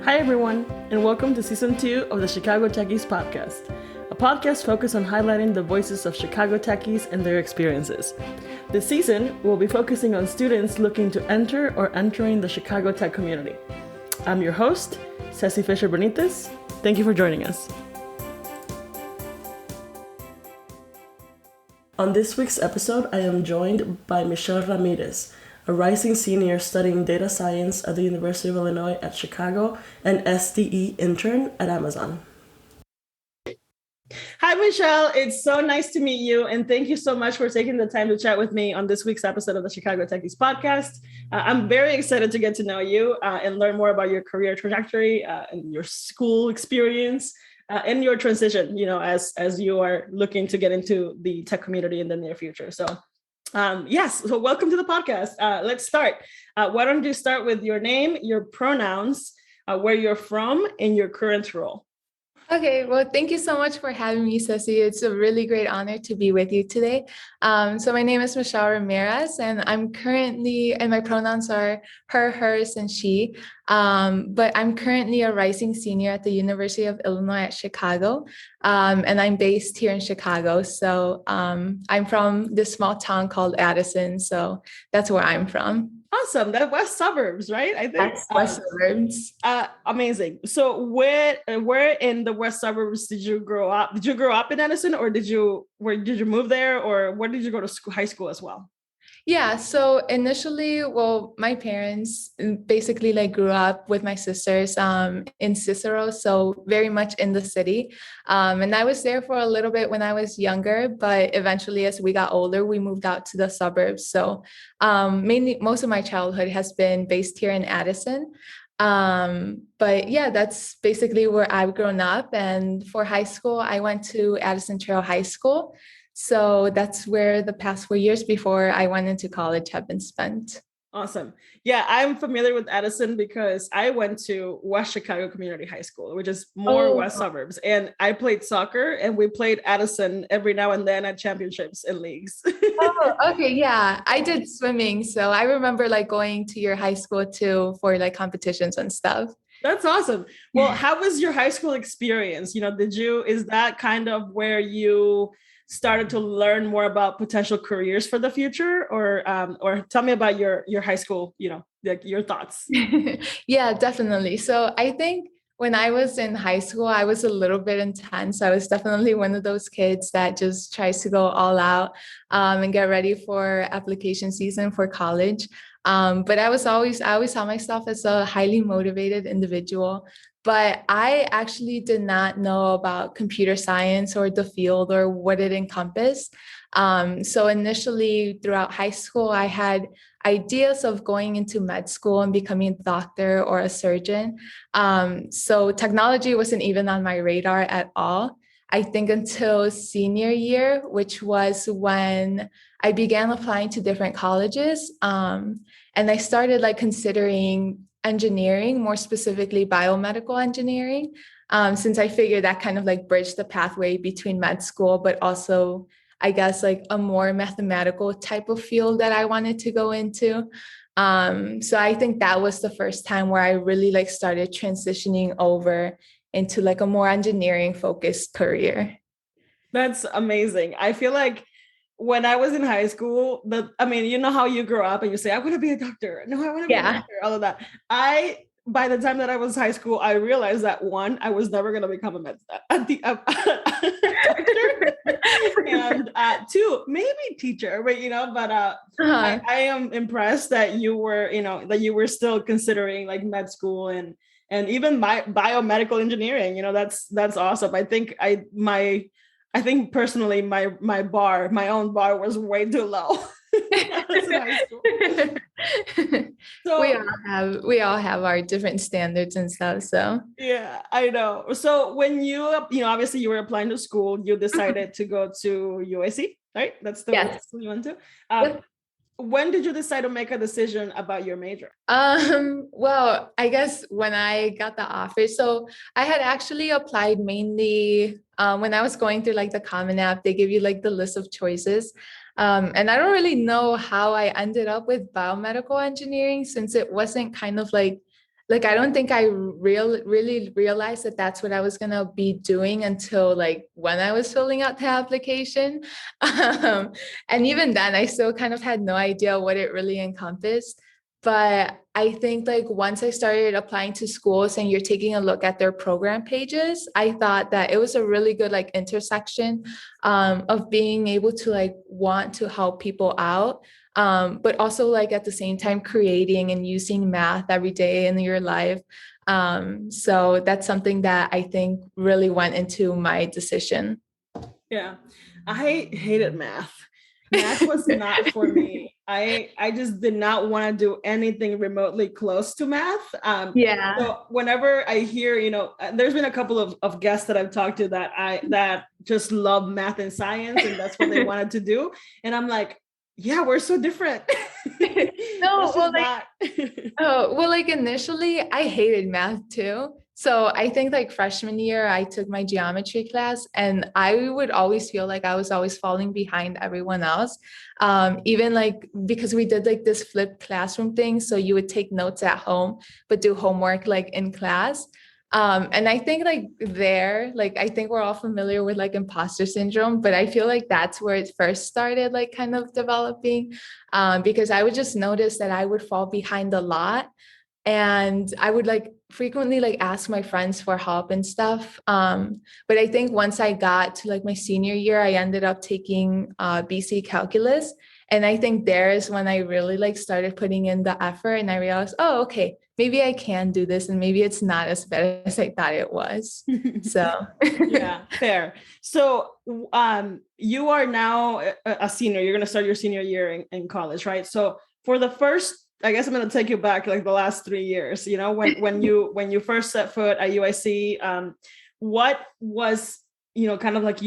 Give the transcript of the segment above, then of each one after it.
Hi, everyone, and welcome to Season 2 of the Chicago Techies podcast, a podcast focused on highlighting the voices of Chicago Techies and their experiences. This season, we'll be focusing on students looking to enter or entering the Chicago Tech community. I'm your host, Ceci F.B. Thank you for joining us. On this week's episode, I am joined by Michelle Ramirez, a rising senior studying data science at the University of Illinois at Chicago and SDE intern at Amazon. Hi, Michelle. It's so nice to meet you. And thank you so much for taking the time to chat with me on this week's episode of the Chicago Techies podcast. I'm very excited to get to know you and learn more about your career trajectory and your school experience and your transition, as you are looking to get into the tech community in the near future. So welcome to the podcast. Let's start. Why don't you start with your name, your pronouns, where you're from, and your current role? Okay, well, thank you so much for having me, Ceci. It's a really great honor to be with you today. So my name is Michelle Ramirez, and my pronouns are her, hers, and she. But I'm currently a rising senior at the University of Illinois at Chicago, and I'm based here in Chicago. So I'm from this small town called Addison, so that's where I'm from. Awesome. That West Suburbs, right? I think that's West Suburbs. Amazing. So where in the West Suburbs did you grow up? Did you grow up in Addison, or did you move there, or where did you go to high school as well? Yeah, so initially, my parents basically grew up with my sisters in Cicero, so very much in the city. And I was there for a little bit when I was younger, but eventually as we got older, we moved out to the suburbs. So mainly most of my childhood has been based here in Addison. But yeah, that's basically where I've grown up. And for high school, I went to Addison Trail High School. So that's where the past 4 years before I went into college have been spent. Awesome. Yeah, I'm familiar with Addison because I went to West Chicago Community High School, which is more West Suburbs. And I played soccer, and we played Addison every now and then at championships and leagues. Oh, okay. Yeah, I did swimming. So I remember going to your high school too for competitions and stuff. That's awesome. Well, how was your high school experience? Is that kind of where you started to learn more about potential careers for the future, or tell me about your high school, your thoughts? Yeah, definitely. So I think when I was in high school, I was a little bit intense. I was definitely one of those kids that just tries to go all out and get ready for application season for college. But I always saw myself as a highly motivated individual. But I actually did not know about computer science or the field or what it encompassed. So initially throughout high school, I had ideas of going into med school and becoming a doctor or a surgeon. So technology wasn't even on my radar at all. I think until senior year, which was when I began applying to different colleges. And I started considering engineering, more specifically biomedical engineering, since I figured that kind of bridged the pathway between med school, but also I guess a more mathematical type of field that I wanted to go into. So I think that was the first time where I really started transitioning over into a more engineering focused career. That's amazing. I feel like when I was in high school, how you grow up and you say, I want to be a doctor. No, I want to be a doctor, all of that. By the time that I was in high school, I realized that one, I was never going to become a doctor. And two, maybe teacher, but I am impressed that you were still considering like med school and even biomedical engineering. That's awesome. I think personally, my own bar was way too low. So we all have our different standards and stuff. So yeah, I know. So when you obviously you were applying to school, you decided to go to USC, right? That's the school you went to. Yep. When did you decide to make a decision about your major? Well, I guess when I got the offer. So I had actually applied mainly when I was going through the Common App, they give you the list of choices. And I don't really know how I ended up with biomedical engineering, since it wasn't kind of like, I don't think I really realized that that's what I was going to be doing until like when I was filling out the application. And even then, I still kind of had no idea what it really encompassed. But I think like once I started applying to schools and you're taking a look at their program pages, I thought that it was a really good like intersection of being able to like want to help people out, but also like at the same time creating and using math every day in your life. So that's something that I think really went into my decision. Yeah, I hated math. Math was not for me. I just did not want to do anything remotely close to math. Yeah. So whenever I hear, there's been a couple of guests that I've talked to that just love math and science, and that's what they wanted to do. And I'm like, yeah, we're so different. No, well, like, oh, well, like initially I hated math too. So I think like freshman year, I took my geometry class and I would always feel like I was always falling behind everyone else. Even like because we did like this flipped classroom thing. So you would take notes at home, but do homework like in class. And I think like I think we're all familiar with like imposter syndrome, but I feel like that's where it first started, like kind of developing, because I would just notice that I would fall behind a lot. And I would like frequently like ask my friends for help and stuff. But I think once I got to like my senior year, I ended up taking BC calculus. And I think there is when I really like started putting in the effort and I realized, oh, okay, maybe I can do this and maybe it's not as bad as I thought it was. So yeah, fair. So you are now a senior. You're going to start your senior year in college, right? So for the first, I guess I'm going to take you back like the last 3 years, when you first set foot at UIC, what was, kind of like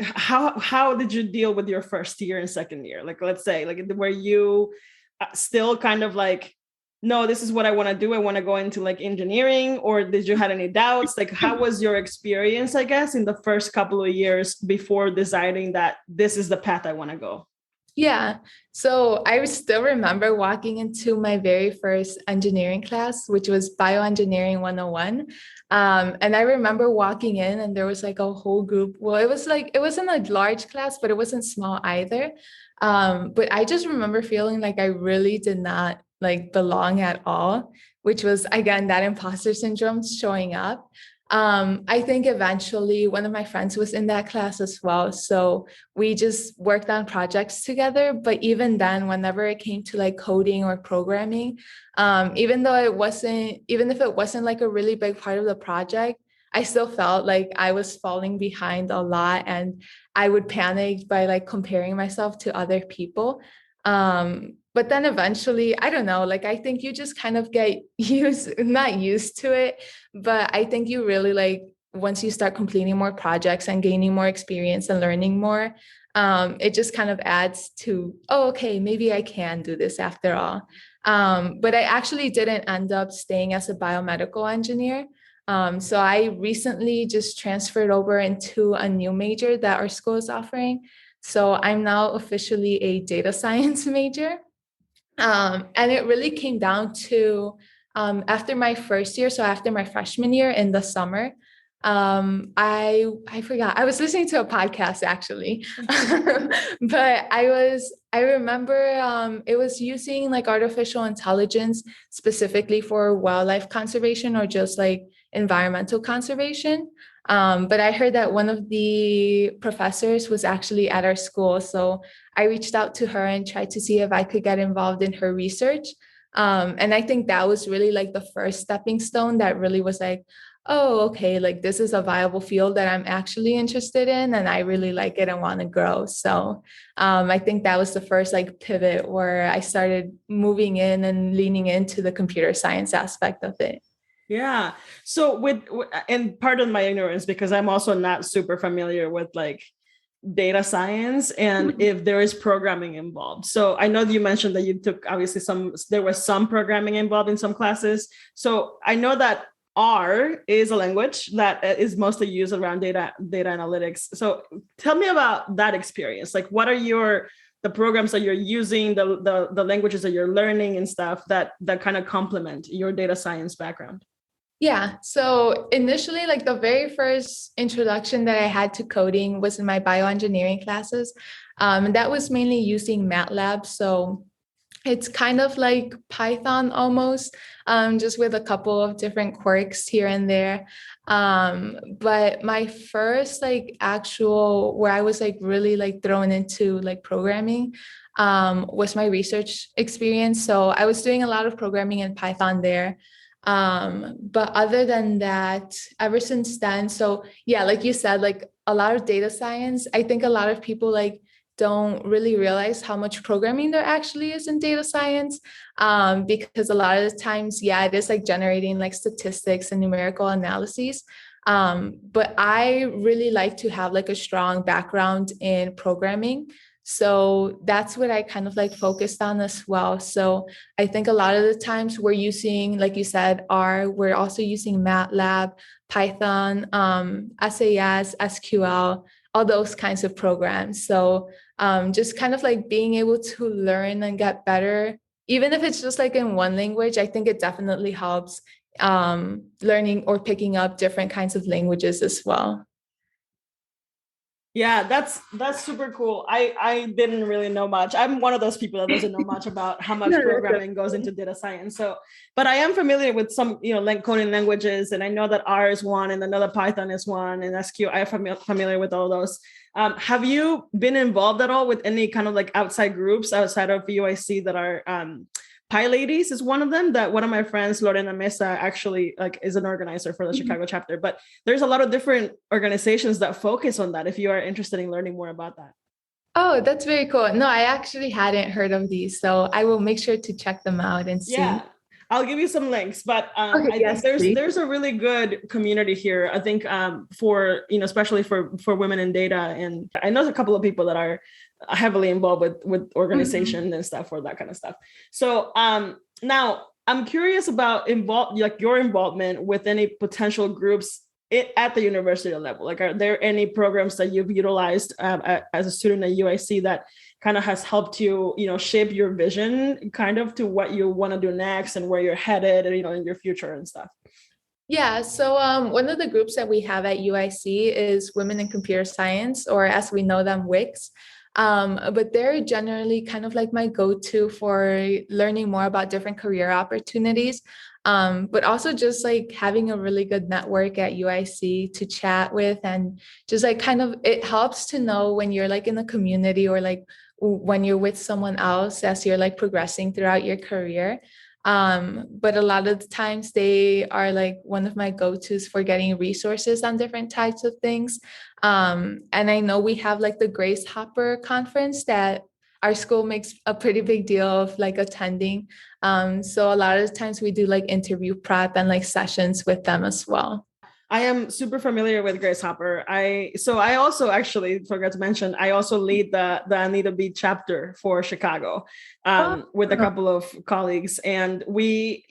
how did you deal with your first year and second year? Like, let's say, like, were you still kind of like, no, this is what I want to do. I want to go into like engineering, or did you have any doubts? Like, how was your experience, I guess, in the first couple of years before deciding that this is the path I want to go? Yeah. So I still remember walking into my very first engineering class, which was bioengineering 101. And I remember walking in and there was like a whole group. Well, it wasn't a large class, but it wasn't small either. But I just remember feeling like I really did not like belong at all, which was again, that imposter syndrome showing up. I think eventually one of my friends was in that class as well. So we just worked on projects together. But even then, whenever it came to like coding or programming, even if it wasn't like a really big part of the project, I still felt like I was falling behind a lot and I would panic by like comparing myself to other people. But then eventually, I don't know, like I think you just kind of get not used to it, but I think you really like once you start completing more projects and gaining more experience and learning more, it just kind of adds to, oh, okay, maybe I can do this after all. But I actually didn't end up staying as a biomedical engineer. So I recently just transferred over into a new major that our school is offering. So I'm now officially a data science major. And it really came down to after my first year, so after my freshman year in the summer, I forgot, I was listening to a podcast actually, but I remember it was using like artificial intelligence specifically for wildlife conservation or just like environmental conservation. But I heard that one of the professors was actually at our school. So I reached out to her and tried to see if I could get involved in her research. And I think that was really like the first stepping stone that really was like, oh, okay, like this is a viable field that I'm actually interested in and I really like it and want to grow. So I think that was the first like pivot where I started moving in and leaning into the computer science aspect of it. Yeah. So and pardon my ignorance, because I'm also not super familiar with like data science and if there is programming involved. So I know that you mentioned that you took obviously there was some programming involved in some classes. So I know that R is a language that is mostly used around data analytics. So tell me about that experience. Like, what are your the programs that you're using, the languages that you're learning and stuff that kind of complement your data science background? Yeah. So initially, like the very first introduction that I had to coding was in my bioengineering classes. And that was mainly using MATLAB. So it's kind of like Python almost, just with a couple of different quirks here and there. But my first like actual where I was like really like thrown into like programming was my research experience. So I was doing a lot of programming in Python there. But other than that, ever since then, so yeah, like you said, like a lot of data science, I think a lot of people like don't really realize how much programming there actually is in data science, because a lot of the times, yeah, it is like generating like statistics and numerical analyses. But I really like to have like a strong background in programming. So that's what I kind of like focused on as well. So I think a lot of the times we're using, like you said, R, we're also using MATLAB, Python, SAS, SQL, all those kinds of programs. So just kind of like being able to learn and get better, even if it's just like in one language, I think it definitely helps learning or picking up different kinds of languages as well. Yeah, that's super cool. I didn't really know much. I'm one of those people that doesn't know much about how much programming goes into data science. So, but I am familiar with some, coding languages, and I know that R is one, and another Python is one, and SQ. I am familiar with all those. Have you been involved at all with any kind of like outside groups outside of UIC that are Pi Ladies is one of them, that one of my friends, Lorena Mesa, actually like is an organizer for the Chicago chapter. But there's a lot of different organizations that focus on that if you are interested in learning more about that. Oh, that's very cool. No, I actually hadn't heard of these, so I will make sure to check them out and see. Yeah, I'll give you some links, but Okay, I think there's a really good community here. I think for especially for women in data, and I know a couple of people that are heavily involved with organization and stuff for that kind of stuff. So now I'm curious about your involvement with any potential groups at the university level. Like, are there any programs that you've utilized as a student at UIC that kind of has helped you, shape your vision kind of to what you want to do next and where you're headed, and, in your future and stuff? Yeah, so one of the groups that we have at UIC is Women in Computer Science, or as we know them, WICS. But they're generally kind of like my go-to for learning more about different career opportunities, but also just like having a really good network at UIC to chat with, and just like kind of it helps to know when you're like in a community or like when you're with someone else as you're like progressing throughout your career. But a lot of the times they are like one of my go-tos for getting resources on different types of things. And I know we have like the Grace Hopper conference that our school makes a pretty big deal of like attending. So a lot of the times we do like interview prep and like sessions with them as well. I am super familiar with Grace Hopper. I also actually forgot to mention, I also lead the Anita B chapter for Chicago with a couple of colleagues. And I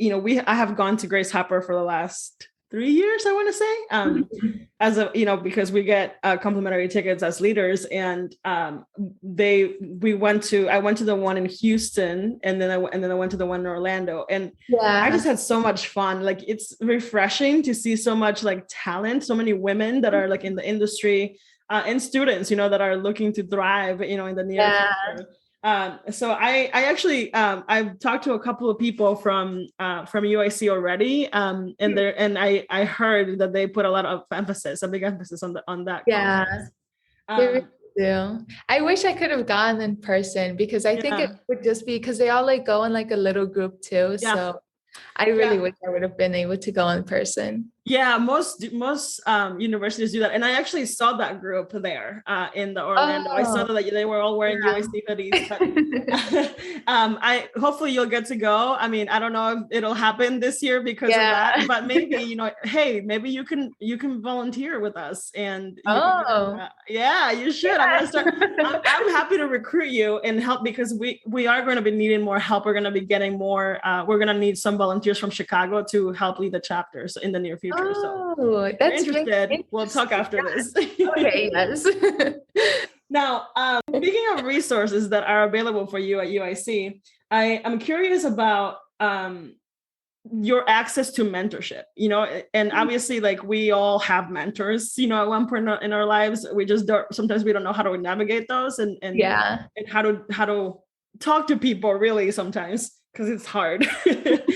have gone to Grace Hopper for the last 3 years, I want to say, because we get complimentary tickets as leaders. And I went to the one in Houston, and then I went to the one in Orlando, and I just had so much fun. Like, it's refreshing to see so much like talent, so many women that are like in the industry, and students, that are looking to thrive, in the near future. So I actually I've talked to a couple of people from UIC already, and I heard that they put a big emphasis on that. Yeah, they really do. I wish I could have gone in person, because I think it would just be because they all like go in like a little group too. Yeah. So I really wish I would have been able to go in person. Yeah, most universities do that, and I actually saw that group there in the Orlando. I saw that they were all wearing UIC hoodies. But, hopefully you'll get to go. I mean, I don't know if it'll happen this year because of that, but maybe hey, maybe you can volunteer with us, and you should. Yeah. I'm happy to recruit you and help, because we are going to be needing more help. We're going to be getting more. We're going to need some volunteers from Chicago to help lead the chapters in the near future. Oh, that's interested. We'll talk after this. Okay, yes. Now, speaking of resources that are available for you at UIC, I'm curious about your access to mentorship, and obviously like we all have mentors, at one point in our lives. We just don't, sometimes we don't know how to navigate those and how to talk to people really sometimes, because it's hard.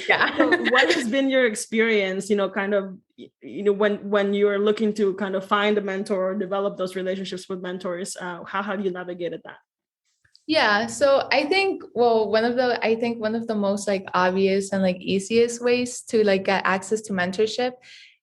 Yeah. So what has been your experience, kind of, when you're looking to kind of find a mentor or develop those relationships with mentors, how have you navigated that? Yeah, so I think, well, one of the most like obvious and like easiest ways to like get access to mentorship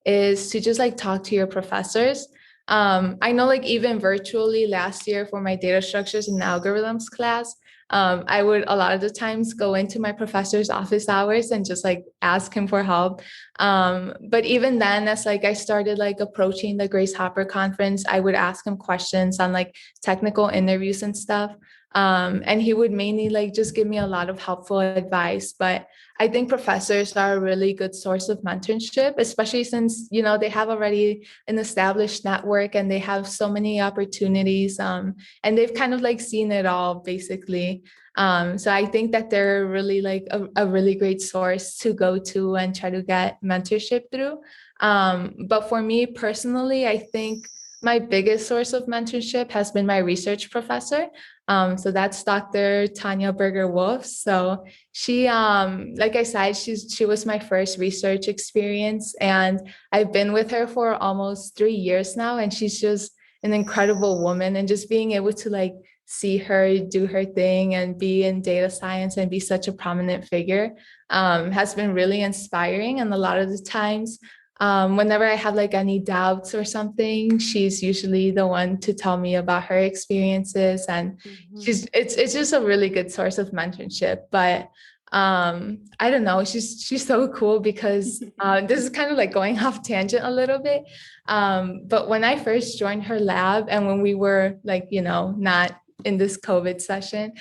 is to just like talk to your professors. I know like even virtually last year for my data structures and algorithms class, I would a lot of the times go into my professor's office hours and just like ask him for help. But even then, as like I started like approaching the Grace Hopper conference, I would ask him questions on like technical interviews and stuff. And he would mainly like just give me a lot of helpful advice. But I think professors are a really good source of mentorship, especially since, they have already an established network and they have so many opportunities. And they've kind of like seen it all basically. So I think that they're really like a really great source to go to and try to get mentorship through. But for me personally, I think my biggest source of mentorship has been my research professor. So that's Dr. Tanya Berger-Wolf. So she, like I said, she was my first research experience, and I've been with her for almost 3 years now. And she's just an incredible woman, and just being able to like see her do her thing and be in data science and be such a prominent figure has been really inspiring. And a lot of the times, whenever I have like any doubts or something, she's usually the one to tell me about her experiences, and it's just a really good source of mentorship. But I don't know, she's so cool because this is kind of like going off tangent a little bit. But when I first joined her lab and when we were like, not in this COVID session,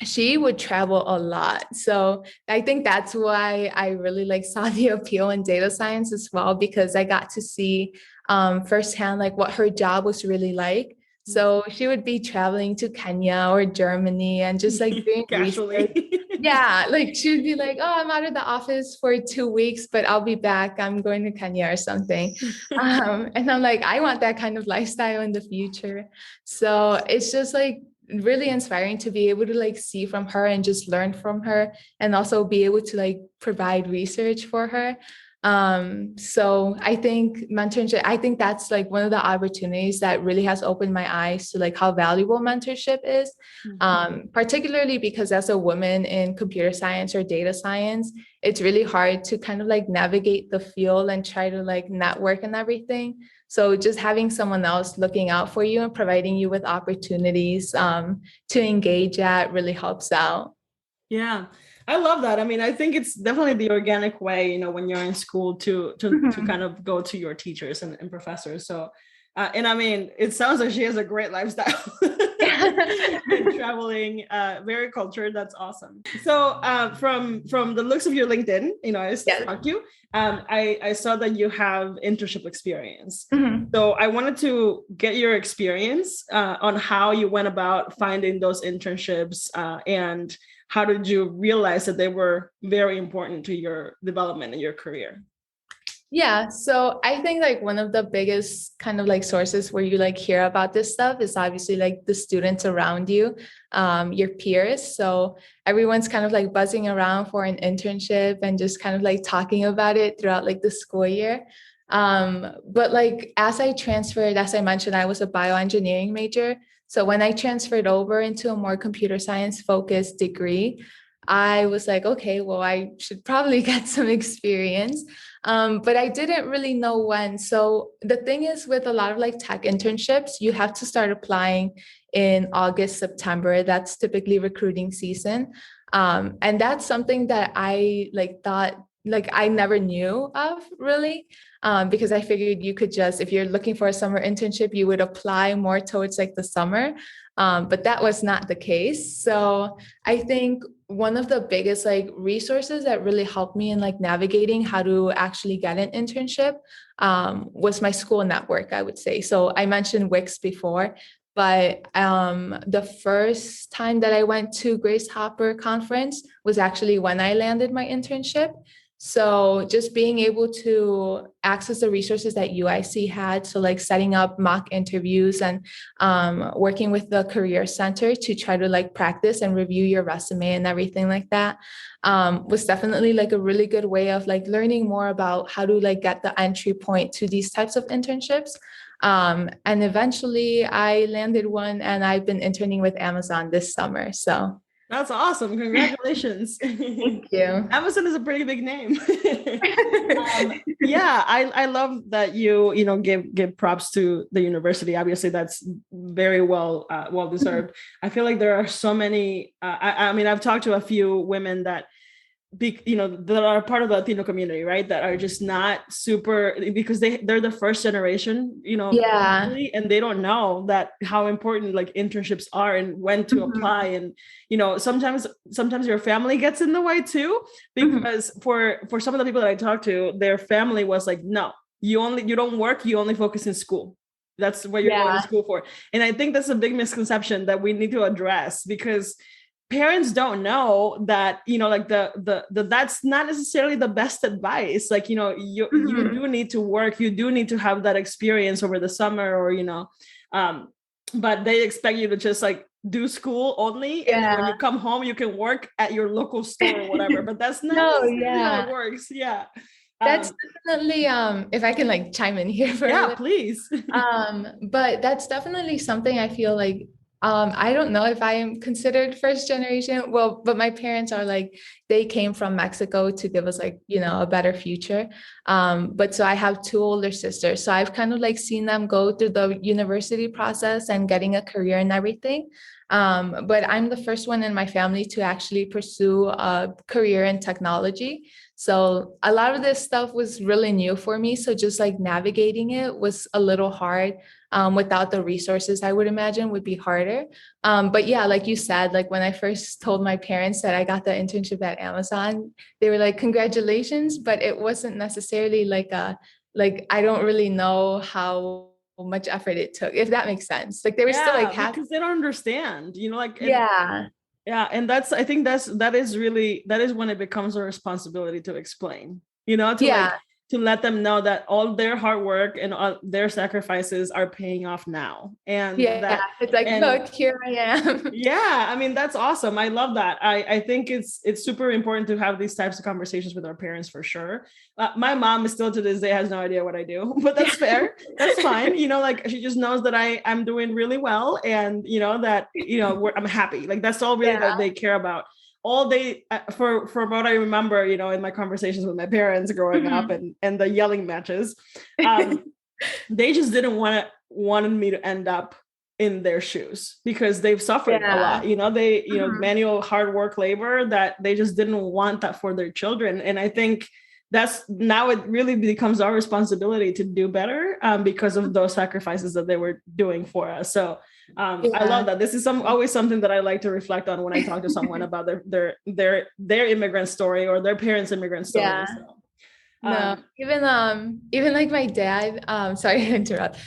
she would travel a lot. So I think that's why I really like saw the appeal in data science as well, because I got to see firsthand like what her job was really like. So she would be traveling to Kenya or Germany and just like doing research. Yeah, like she would be like, oh, I'm out of the office for 2 weeks, but I'll be back. I'm going to Kenya or something. And I'm like, I want that kind of lifestyle in the future. So it's just like really inspiring to be able to like see from her and just learn from her, and also be able to like provide research for her. So I think mentorship, I think that's like one of the opportunities that really has opened my eyes to like how valuable mentorship is, particularly because as a woman in computer science or data science, it's really hard to kind of like navigate the field and try to like network and everything. So just having someone else looking out for you and providing you with opportunities to engage at really helps out. Yeah, I love that. I mean, I think it's definitely the organic way, when you're in school to kind of go to your teachers and professors. So, and I mean, it sounds like she has a great lifestyle and traveling, very cultured. That's awesome. So, from the looks of your LinkedIn, I stalked you. I saw that you have internship experience. So I wanted to get your experience on how you went about finding those internships, and how did you realize that they were very important to your development and your career? Yeah, so I think like one of the biggest kind of like sources where you like hear about this stuff is obviously like the students around you, your peers. So everyone's kind of like buzzing around for an internship and just kind of like talking about it throughout like the school year. But like as I transferred, as I mentioned, I was a bioengineering major. So when I transferred over into a more computer science focused degree, I was like, okay, well, I should probably get some experience. But I didn't really know when. So the thing is with a lot of like tech internships, you have to start applying in August, September. That's typically recruiting season. And that's something that I like thought like I never knew of really, because I figured you could just, if you're looking for a summer internship, you would apply more towards like the summer. But that was not the case. So I think one of the biggest like resources that really helped me in like navigating how to actually get an internship was my school network, I would say. So I mentioned Wix before. But the first time that I went to Grace Hopper conference was actually when I landed my internship. So just being able to access the resources that UIC had, so like setting up mock interviews and working with the career center to try to like practice and review your resume and everything like that, was definitely like a really good way of like learning more about how to like get the entry point to these types of internships. And eventually I landed one and I've been interning with Amazon this summer. So that's awesome. Congratulations. thank you. Amazon is a pretty big name. Yeah, I love that you know, give props to the university. Obviously, that's very well deserved. I feel like there are so many, I mean, I've talked to a few women that you know, that are part of the Latino community, right? That are just not super, because they're the first generation, you know, Yeah. and they don't know that how important like internships are and when to apply. And, you know, sometimes your family gets in the way too, because for some of the people that I talked to, their family was like, no, you don't work, you only focus in school. That's what you're going to school for. And I think that's a big misconception that we need to address, because parents don't know that, you know, like the that's not necessarily the best advice. Like, you know, you do need to work, you do need to have that experience over the summer, or, you know, but they expect you to just like do school only, and then when you come home you can work at your local store or whatever. But that's not necessarily how it works. Yeah. That's definitely if I can like chime in here for a minute. Please. But that's definitely something I feel like I don't know if I am considered first generation. Well, but my parents are like, they came from Mexico to give us like, you know, a better future. But so I have two older sisters. So I've kind of like seen them go through the university process and getting a career and everything. But I'm the first one in my family to actually pursue a career in technology. So a lot of this stuff was really new for me. So just like navigating it was a little hard. Without the resources, I would imagine would be harder. But yeah, like you said, like when I first told my parents that I got the internship at Amazon, they were like, congratulations, but it wasn't necessarily like I don't really know how much effort it took, if that makes sense. Like they were still like because they don't understand, you know, like, yeah. And I think that is when it becomes a responsibility to explain, you know, to let them know that all their hard work and all their sacrifices are paying off now. And it's like, look, here I am. Yeah, I mean, that's awesome. I love that. I think it's super important to have these types of conversations with our parents, for sure. My mom is still to this day has no idea what I do, but that's fair. That's fine. You know, like she just knows that I'm doing really well, and you know that, you know, I'm happy. Like that's all really that they care about. All day, for what I remember, you know, in my conversations with my parents growing up and the yelling matches, they just didn't wanted me to end up in their shoes, because they've suffered a lot, you know, you know, manual hard work labor, that they just didn't want that for their children. And I think that's now it really becomes our responsibility to do better, because of those sacrifices that they were doing for us. So I love that. This is always something that I like to reflect on when I talk to someone about their immigrant story or their parents' immigrant story. Yeah. So, no, even like my dad, sorry to interrupt.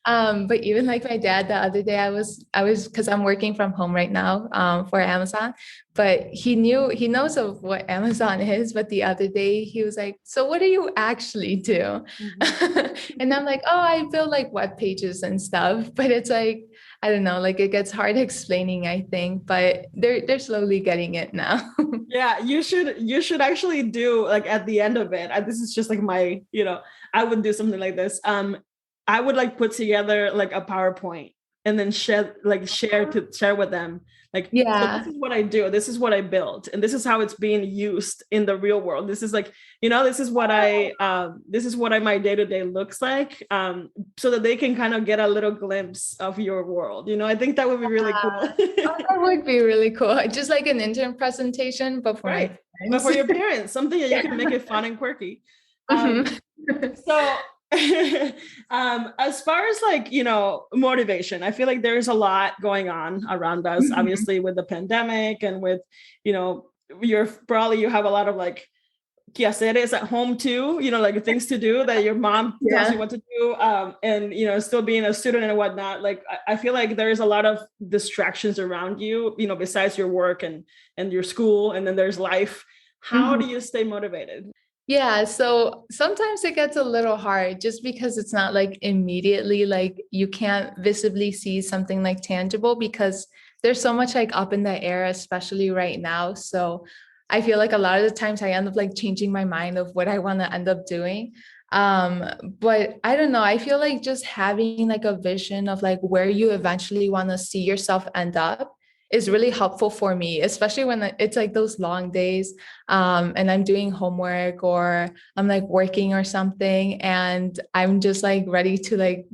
But even like my dad, the other day I was because I'm working from home right now for Amazon, but he knows of what Amazon is, but the other day he was like, so what do you actually do? And I'm like, oh, I build like web pages and stuff, but it's like, I don't know, like it gets hard explaining, I think, but they're slowly getting it now. Yeah, you should actually do, like, at the end of it. This is just like my, you know, I would do something like this. I would like put together like a PowerPoint and then share with them. Like, so this is what I do. This is what I built, and this is how it's being used in the real world. This is like, you know, this is what my day-to-day looks like. So that they can kind of get a little glimpse of your world. You know, I think that would be really cool. That would be really cool. Just like an intern presentation, but for my parents. But for your parents, something that you can make it fun and quirky. So as far as like, you know, motivation, I feel like there's a lot going on around us, obviously with the pandemic and with, you know, you have a lot of like quehaceres at home too, like things to do that your mom tells you what to do. And, still being a student and whatnot, like I feel like there's a lot of distractions around you, besides your work and your school, and then there's life. How do you stay motivated? Yeah, so sometimes it gets a little hard just because it's not like immediately, like you can't visibly see something like tangible because there's so much like up in the air, especially right now. So I feel like a lot of the times I end up like changing my mind of what I want to end up doing. But I don't know, I feel like just having like a vision of like where you eventually want to see yourself end up is really helpful for me, especially when it's like those long days, and I'm doing homework or I'm like working or something, and I'm just like ready to like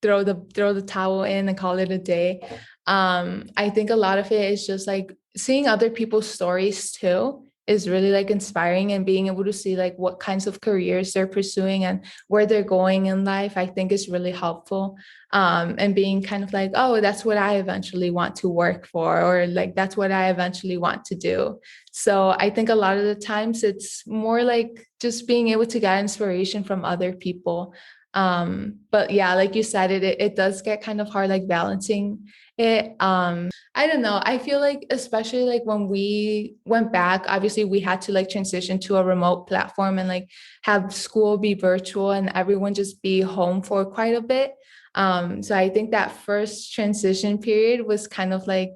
throw the towel in and call it a day. I think a lot of it is just like seeing other people's stories too is really like inspiring, and being able to see like what kinds of careers they're pursuing and where they're going in life, I think is really helpful. And being kind of like, oh, that's what I eventually want to work for, or like that's what I eventually want to do. So I think a lot of the times it's more like just being able to get inspiration from other people. But yeah, like you said, it does get kind of hard, like balancing it. I don't know. I feel like, especially like when we went back, obviously we had to like transition to a remote platform and like have school be virtual and everyone just be home for quite a bit. So I think that first transition period was kind of like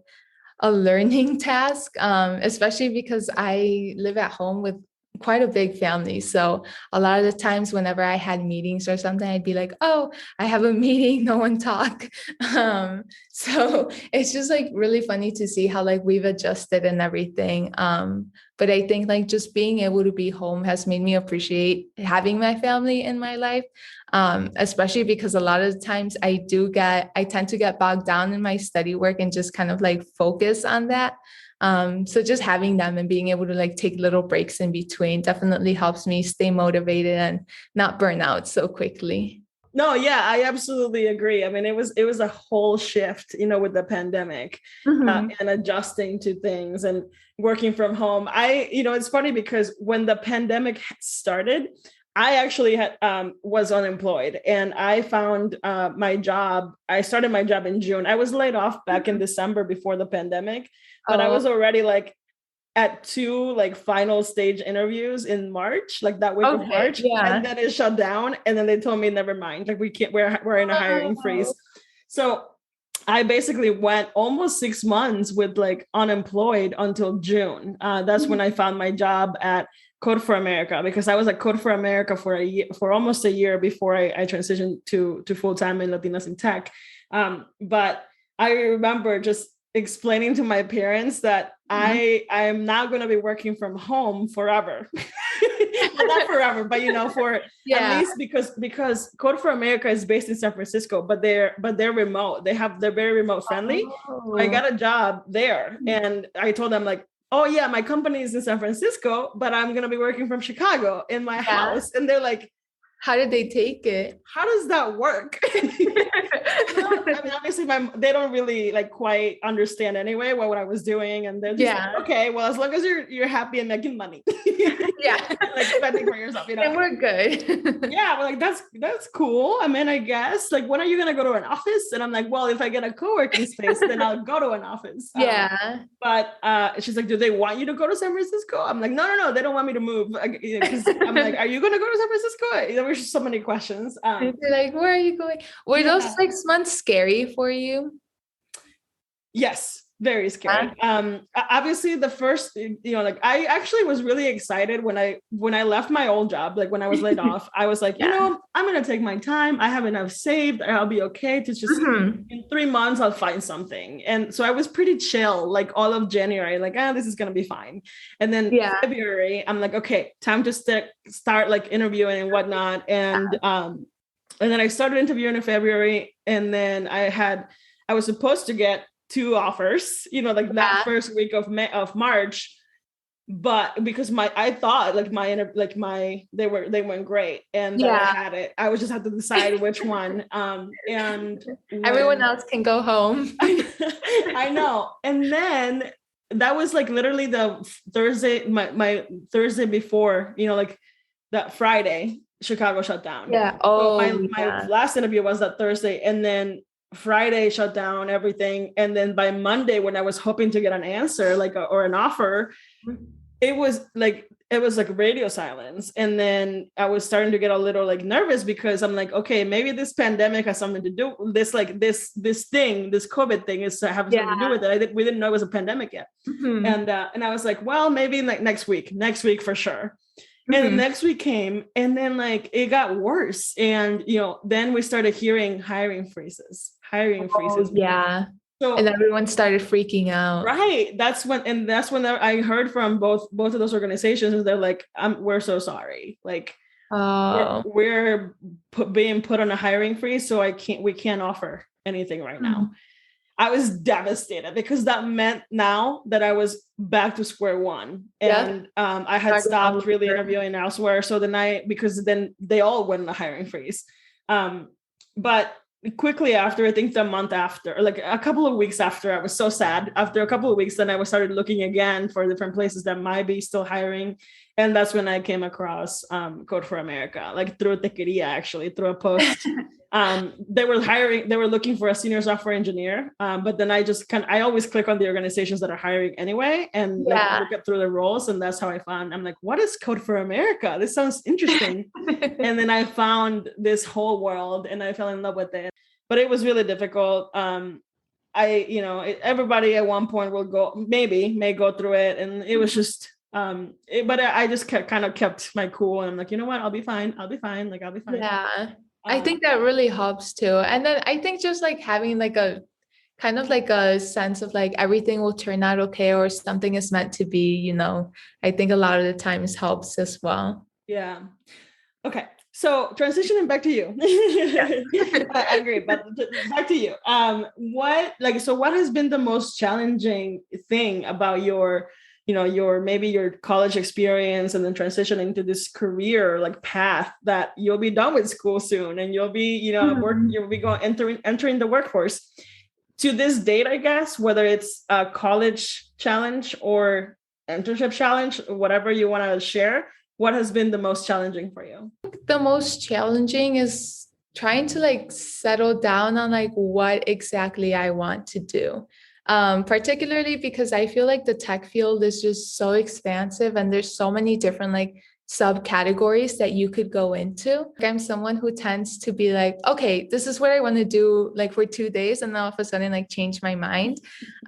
a learning task, especially because I live at home with quite a big family. So a lot of the times whenever I had meetings or something, I'd be like, oh, I have a meeting, no one talk. So it's just like really funny to see how like we've adjusted and everything. But I think like just being able to be home has made me appreciate having my family in my life. Especially because a lot of the times I tend to get bogged down in my study work and just kind of like focus on that. So just having them and being able to like take little breaks in between definitely helps me stay motivated and not burn out so quickly. No, yeah, I absolutely agree. I mean, it was a whole shift, with the pandemic, and adjusting to things and working from home. It's funny because when the pandemic started, I actually was unemployed, and I found my job. I started my job in June. I was laid off back in December before the pandemic, but I was already like at 2 like final stage interviews in March, like that week of March, and then it shut down. And then they told me, never mind, like we can't, we're in a hiring freeze. So I basically went almost 6 months with like unemployed until June. That's when I found my job at Code for America, because I was at Code for America for almost a year before I transitioned to full-time in Latinas in Tech. But I remember just explaining to my parents that I am now going to be working from home forever. Well, not forever, but for at least because Code for America is based in San Francisco, but they're remote. They're very remote friendly. So I got a job there, and I told them like, oh yeah, my company is in San Francisco, but I'm going to be working from Chicago in my house. And they're like, how did they take it? How does that work? I mean, obviously they don't really like quite understand anyway what I was doing. And they're just like, okay, well, as long as you're happy and making money. Like spending for yourself, And we're good. Yeah, we're like, that's cool. I mean, I guess, like, when are you going to go to an office? And I'm like, well, if I get a co-working space, then I'll go to an office. But she's like, do they want you to go to San Francisco? I'm like, no, they don't want me to move. Because I'm like, are you going to go to San Francisco? There were just so many questions. They're like, where are you going? Were those 6 months scary for you? Yes, very scary. Obviously the first, like I actually was really excited when I left my old job, like when I was laid off. I was like, I'm going to take my time. I have enough saved. I'll be okay to just in 3 months, I'll find something. And so I was pretty chill, like all of January, like, this is going to be fine. And then February, I'm like, okay, time to start like interviewing and whatnot. And then I started interviewing in February, and then I was supposed to get 2 offers, like that first week of March, but because I thought they went great, and I had it. I just had to decide which one. And everyone else can go home. I know. And then that was like literally the Thursday, my Thursday before, like that Friday, Chicago shut down. Yeah. So my last interview was that Thursday, and then Friday shut down everything. And then by Monday, when I was hoping to get an answer, or an offer, it was like radio silence. And then I was starting to get a little like nervous, because I'm like, okay, maybe this pandemic has something to do with this, like this COVID thing is having something to do with it. We didn't know it was a pandemic yet. And I was like, well, maybe like next week for sure. And the next week came, and then like it got worse. And, then we started hearing hiring freezes. Yeah. So, and everyone started freaking out. Right. That's when I heard from both of those organizations, and they're like, we're so sorry. Like, we're being put on a hiring freeze. So we can't offer anything right now. I was devastated, because that meant now that I was back to square one, and I had stopped really interviewing elsewhere. So because then they all went on a hiring freeze. But quickly after, I think the month after, or like a couple of weeks after, I was so sad. After a couple of weeks, then I started looking again for different places that might be still hiring. And that's when I came across Code for America, like through Techies, actually, through a post. They were looking for a senior software engineer. But then I always click on the organizations that are hiring anyway, and look up through the roles. And that's how I'm like, what is Code for America? This sounds interesting. And then I found this whole world, and I fell in love with it. But it was really difficult. Everybody at one point may go through it. And it was just, but I just kept my cool. And I'm like, you know what? I'll be fine. Like, I'll be fine. Yeah. I think that really helps too. And then I think just like having like a kind of like a sense of like everything will turn out okay, or something is meant to be, I think a lot of the times helps as well. Yeah. Okay. So transitioning back to you. I agree, but back to you. What has been the most challenging thing about your college experience, and then transitioning to this career like path that you'll be done with school soon, and you'll be, you'll be entering the workforce to this date, I guess, whether it's a college challenge or internship challenge, whatever you want to share. What has been the most challenging for you? The most challenging is trying to like settle down on like what exactly I want to do. Particularly because I feel like the tech field is just so expansive, and there's so many different like subcategories that you could go into. I'm someone who tends to be like, okay, this is what I want to do like for 2 days, and then all of a sudden like change my mind.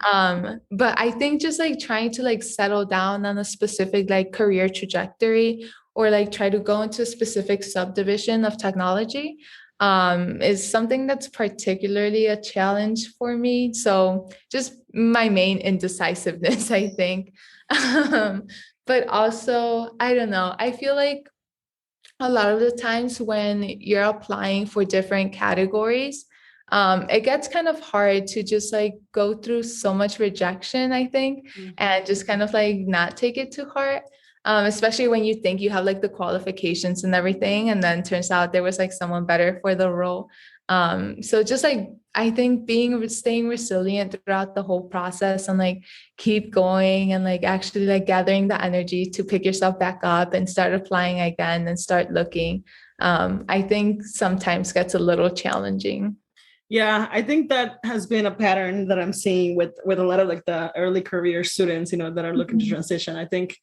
But I think just like trying to like settle down on a specific like career trajectory, or like try to go into a specific subdivision of technology is something that's particularly a challenge for me. So just my main indecisiveness, I think. But also, I don't know, I feel like a lot of the times when you're applying for different categories, it gets kind of hard to just like go through so much rejection, I think, and just kind of like not take it to heart. Especially when you think you have like the qualifications and everything, and then turns out there was like someone better for the role. So just like, I think staying resilient throughout the whole process, and like keep going, and like actually like gathering the energy to pick yourself back up and start applying again and start looking, I think sometimes gets a little challenging. Yeah, I think that has been a pattern that I'm seeing with a lot of like the early career students, that are looking to transition. I think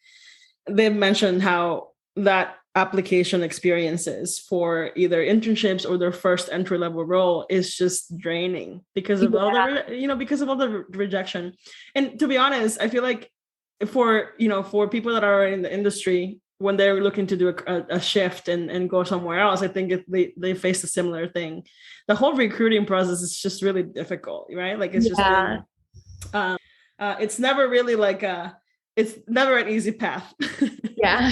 they've mentioned how that application experiences for either internships or their first entry level role is just draining because of all the rejection. And to be honest, I feel like for people that are in the industry, when they're looking to do a shift and go somewhere else, I think they face a similar thing. The whole recruiting process is just really difficult, right? Like it's just it's never really like it's never an easy path. Yeah.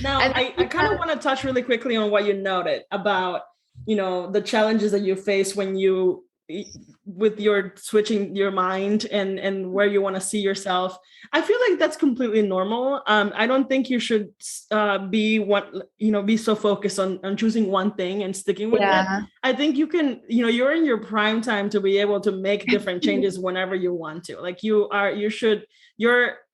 Now, I kind of want to touch really quickly on what you noted about, the challenges that you face when you with your switching your mind and where you want to see yourself. I feel like that's completely normal. I don't think you should be so focused on choosing one thing and sticking with it. I think you can, you're in your prime time to be able to make different changes whenever you want to. Like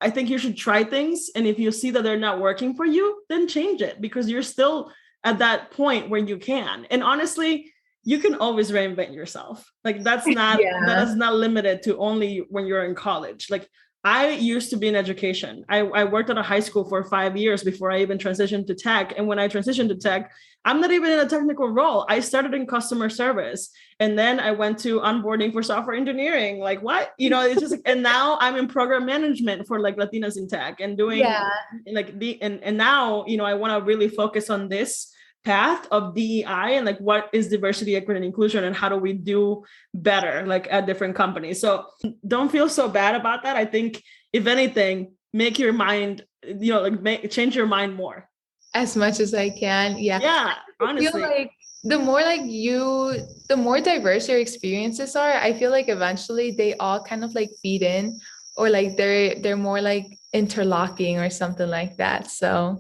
I think you should try things. And if you see that they're not working for you, then change it, because you're still at that point where you can. And honestly, you can always reinvent yourself. Like that is not limited to only when you're in college. Like I used to be in education. I worked at a high school for 5 years before I even transitioned to tech. And when I transitioned to tech, I'm not even in a technical role. I started in customer service, and then I went to onboarding for software engineering. Like what, it's just, and now I'm in program management for like Latinas in tech and doing and now, I want to really focus on this path of DEI and like what is diversity, equity, and inclusion, and how do we do better like at different companies. So don't feel so bad about that. I think if anything, make your mind, change your mind more. As much as I can. Yeah. Honestly. I feel like the more diverse your experiences are, I feel like eventually they all kind of like feed in, or like they're more like interlocking or something like that. So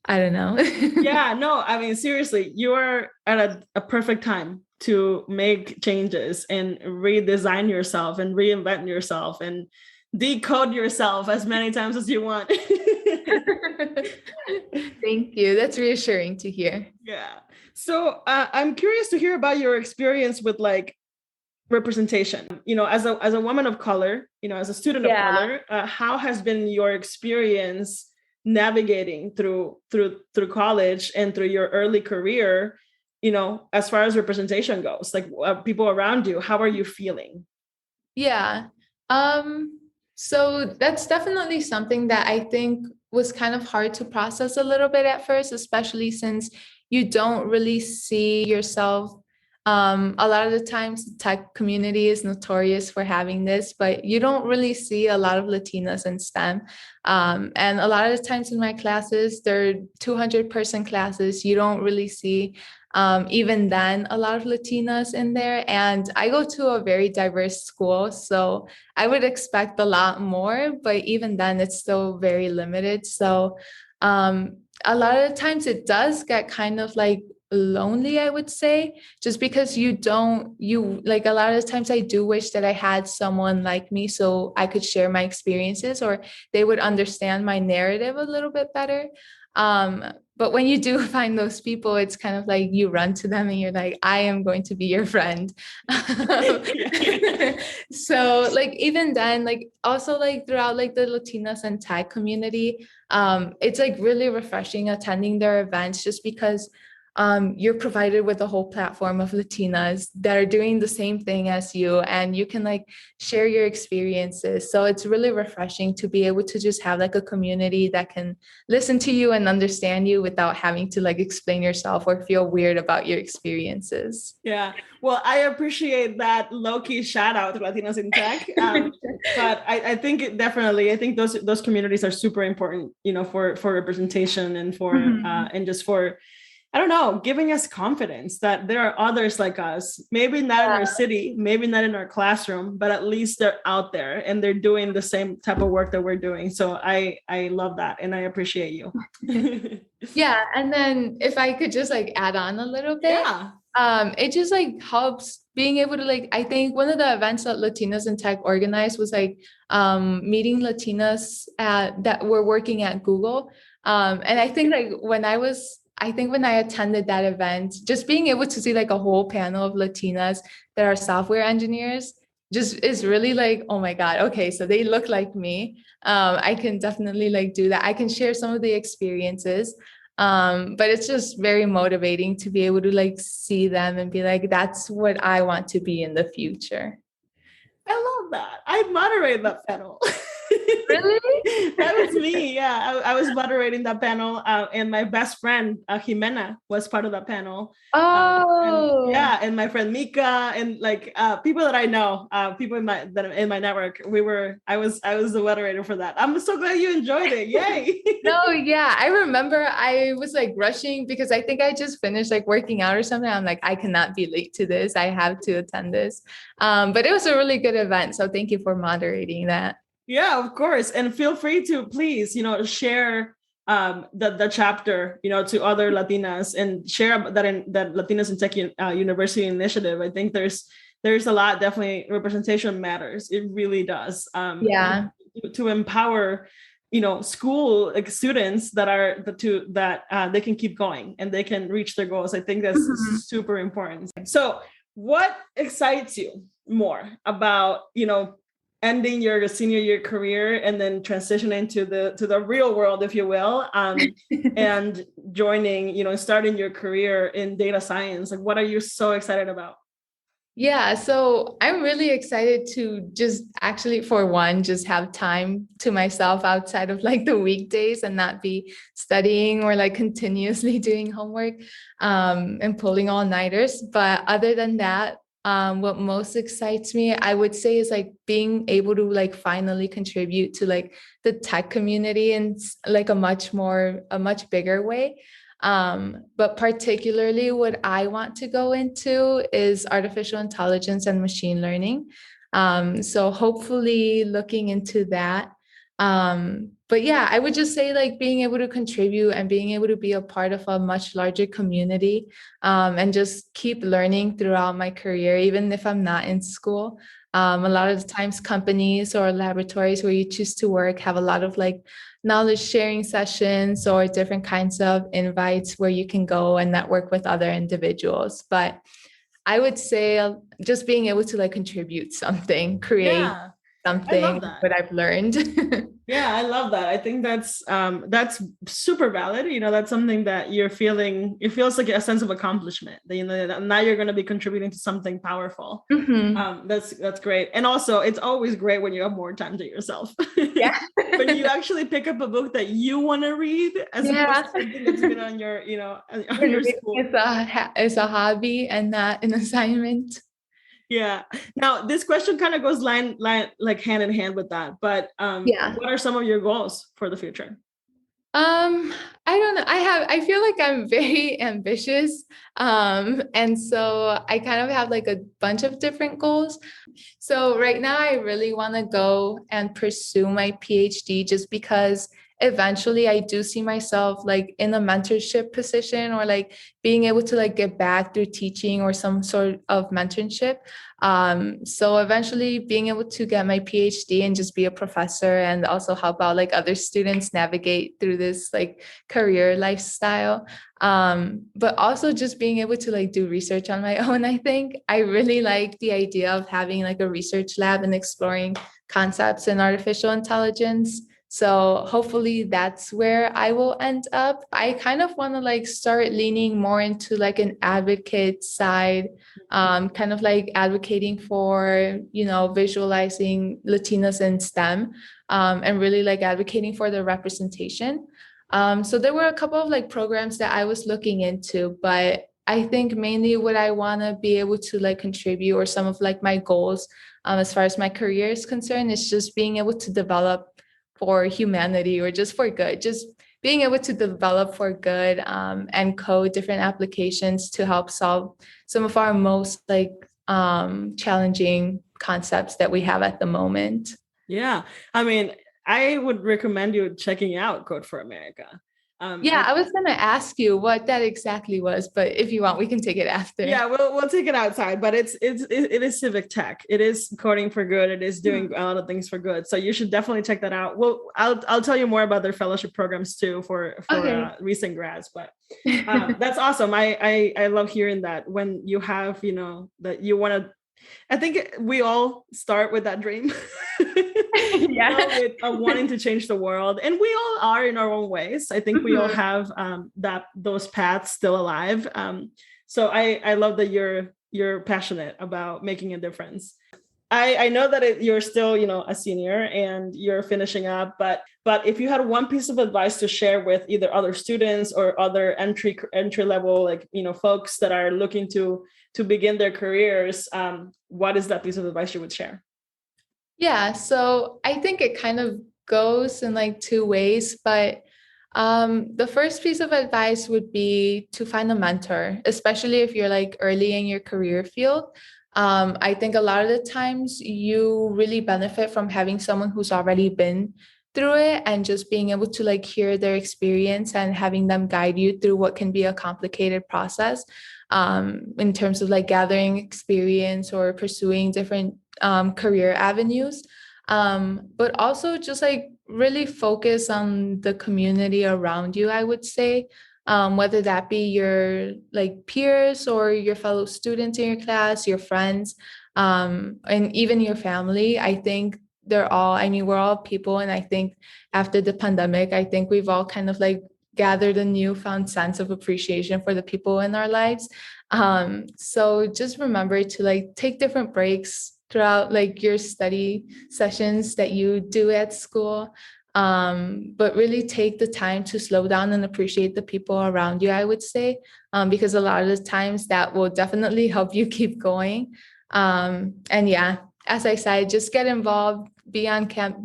I don't know. Yeah, no, I mean, seriously, you are at a perfect time to make changes and redesign yourself and reinvent yourself and decode yourself as many times as you want. Thank you. That's reassuring to hear. Yeah. So I'm curious to hear about your experience with like representation, as a woman of color, as a student of color, how has been your experience navigating through college and through your early career, as far as representation goes, like people around you, how are you feeling? Yeah. So that's definitely something that I think was kind of hard to process a little bit at first, especially since you don't really see yourself. A lot of the times the tech community is notorious for having this, but you don't really see a lot of Latinas in STEM. And a lot of the times in my classes, they're 200-person classes. You don't really see even then a lot of Latinas in there. And I go to a very diverse school, so I would expect a lot more, but even then it's still very limited. So a lot of the times it does get kind of like lonely, I would say, just because you like a lot of the times I do wish that I had someone like me so I could share my experiences, or they would understand my narrative a little bit better. But when you do find those people, it's kind of like you run to them and you're like, I am going to be your friend. So like even then, like also like throughout like the Latinas and tech community, it's like really refreshing attending their events, just because you're provided with a whole platform of Latinas that are doing the same thing as you, and you can like share your experiences. So it's really refreshing to be able to just have like a community that can listen to you and understand you without having to like explain yourself or feel weird about your experiences. Yeah. Well, I appreciate that low-key shout out to Latinas in Tech. But I think I think those communities are super important, for representation and for and just for, I don't know, giving us confidence that there are others like us, maybe not in our city, maybe not in our classroom, but at least they're out there and they're doing the same type of work that we're doing. So I love that. And I appreciate you. Yeah. And then if I could just like add on a little bit, it just like helps being able to like, I think one of the events that Latinas in Tech organized was like meeting Latinas that were working at Google. And I think like when I attended that event, just being able to see like a whole panel of Latinas that are software engineers just is really like, oh my God, okay, so they look like me. I can definitely like do that. I can share some of the experiences. But it's just very motivating to be able to like see them and be like, that's what I want to be in the future. I love that. I moderate that panel. Really? That was me. Yeah, I was moderating that panel, and my best friend Jimena was part of that panel. And Oh. yeah, and my friend Mika, and like people that I know, people in my network. I was the moderator for that. I'm so glad you enjoyed it. Yay! No, yeah. I remember I was like rushing because I think I just finished like working out or something. I'm like, I cannot be late to this. I have to attend this. But it was a really good event. So thank you for moderating that. Yeah, of course. And feel free to please, share the chapter, to other Latinas, and share that Latinas in Tech University initiative. I think there's a lot, definitely representation matters. It really does. Yeah. To empower, school like students that they can keep going and they can reach their goals. I think that's Mhm. super important. So what excites you more about, ending your senior year career and then transitioning to the real world, if you will, and joining, starting your career in data science? Like, what are you so excited about? Yeah, so I'm really excited to just actually, for one, just have time to myself outside of like the weekdays and not be studying or like continuously doing homework and pulling all-nighters. But other than that, what most excites me, I would say, is like being able to like finally contribute to like the tech community in like a much bigger way. But particularly what I want to go into is artificial intelligence and machine learning. So hopefully looking into that. But yeah, I would just say like being able to contribute and being able to be a part of a much larger community, and just keep learning throughout my career, even if I'm not in school. A lot of the times companies or laboratories where you choose to work have a lot of like knowledge sharing sessions or different kinds of invites where you can go and network with other individuals. But I would say just being able to like contribute something, create Yeah, I love something, that. what I've learned. Yeah, I love that. I think that's super valid. That's something that you're feeling. It feels like a sense of accomplishment. That, that now you're going to be contributing to something powerful. Mhm. That's great. And also, it's always great when you have more time to yourself. Yeah. When you actually pick up a book that you want to read, as opposed Yeah. to something that's been on your, on And your reading school. is a hobby and not an assignment. Yeah. Now, this question kind of goes line like hand in hand with that. But Yeah. what are some of your goals for the future? Um, I don't know. I feel like I'm very ambitious. And so I kind of have like a bunch of different goals. So right now I really want to go and pursue my PhD just because eventually I do see myself like in a mentorship position or like being able to like get back through teaching or some sort of mentorship. So eventually being able to get my PhD and just be a professor and also help out like other students navigate through this like career lifestyle. But also just being able to like do research on my own. I think I really like the idea of having like a research lab and exploring concepts in artificial intelligence. So hopefully that's where I will end up. I kind of want to like start leaning more into like an advocate side, kind of like advocating for, visualizing Latinas in STEM, and really like advocating for the representation. So there were a couple of like programs that I was looking into, but I think mainly what I want to be able to like contribute or some of like my goals, as far as my career is concerned, is just being able to develop for humanity or just for good, just being able to develop for good, and code different applications to help solve some of our most like challenging concepts that we have at the moment. Yeah. I mean, I would recommend you checking out Code for America. Yeah, I was going to ask you what that exactly was, but if you want, we can take it after. Yeah, we'll take it outside, but it is civic tech. It is coding for good. It is doing a lot of things for good. So you should definitely check that out. Well, I'll tell you more about their fellowship programs too for Okay. recent grads. But that's awesome. I love hearing that when you have that you want to. I think we all start with that dream. Yeah. With wanting to change the world, and we all are in our own ways. I think we all have those paths still alive. So I love that you're passionate about making a difference. I know that you're still, a senior and you're finishing up, but if you had one piece of advice to share with either other students or other entry level, like, folks that are looking to begin their careers, what is that piece of advice you would share? Yeah, so I think it kind of goes in like two ways, but the first piece of advice would be to find a mentor, especially if you're like early in your career field. I think a lot of the times you really benefit from having someone who's already been through it and just being able to like hear their experience and having them guide you through what can be a complicated process in terms of like gathering experience or pursuing different career avenues. But also just like really focus on the community around you, I would say. Whether that be your like peers or your fellow students in your class, your friends, and even your family. I think we're all people. And I think after the pandemic, I think we've all kind of like gathered a newfound sense of appreciation for the people in our lives. So just remember to like take different breaks throughout like your study sessions that you do at school. But really take the time to slow down and appreciate the people around you, I would say, because a lot of the times that will definitely help you keep going. And yeah, as I said, just get involved, be on camp,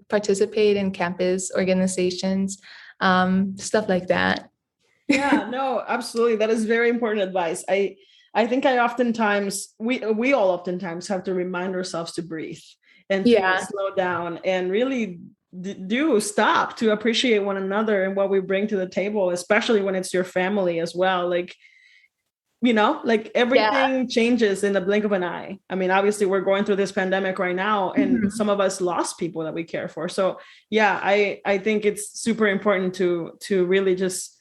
participate in campus organizations, stuff like that. Yeah, no, absolutely. That is very important advice. I think we all oftentimes have to remind ourselves to breathe and to slow down and really do stop to appreciate one another and what we bring to the table, especially when it's your family as well. Like, like everything changes in the blink of an eye. I mean, obviously we're going through this pandemic right now and some of us lost people that we care for. So yeah, I think it's super important to really just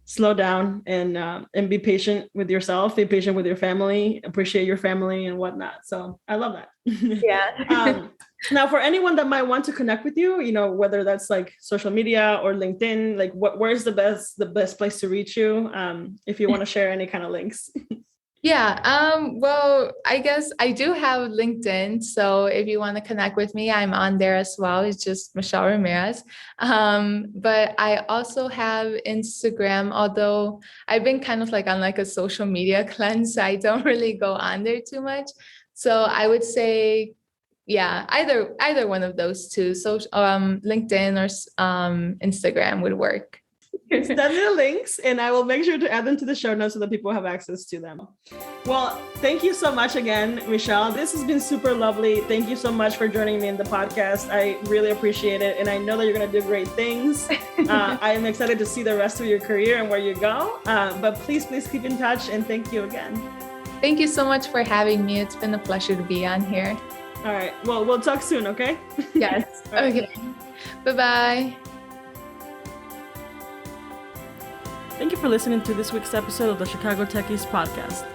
slow down and be patient with yourself, be patient with your family, appreciate your family and whatnot. So I love that. Yeah. Now, for anyone that might want to connect with you, whether that's like social media or LinkedIn, like where's the best place to reach you? If you want to share any kind of links. Yeah, well, I guess I do have LinkedIn. So if you want to connect with me, I'm on there as well. It's just Michelle Ramirez. But I also have Instagram, although I've been kind of like on like a social media cleanse. So I don't really go on there too much. So I would say, yeah, either one of those two. So LinkedIn or Instagram would work. Send me the links and I will make sure to add them to the show notes so that people have access to them. Well, thank you so much again, Michelle. This has been super lovely. Thank you so much for joining me in the podcast. I really appreciate it. And I know that you're going to do great things. I am excited to see the rest of your career and where you go. But please keep in touch. And thank you again. Thank you so much for having me. It's been a pleasure to be on here. All right. Well, we'll talk soon, okay? Yes. Okay. Bye-bye. Thank you for listening to this week's episode of the Chicago Techies podcast.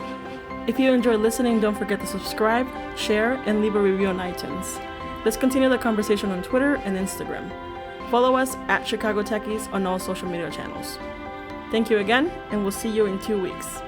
If you enjoyed listening, don't forget to subscribe, share, and leave a review on iTunes. Let's continue the conversation on Twitter and Instagram. Follow us at Chicago Techies on all social media channels. Thank you again, and we'll see you in 2 weeks.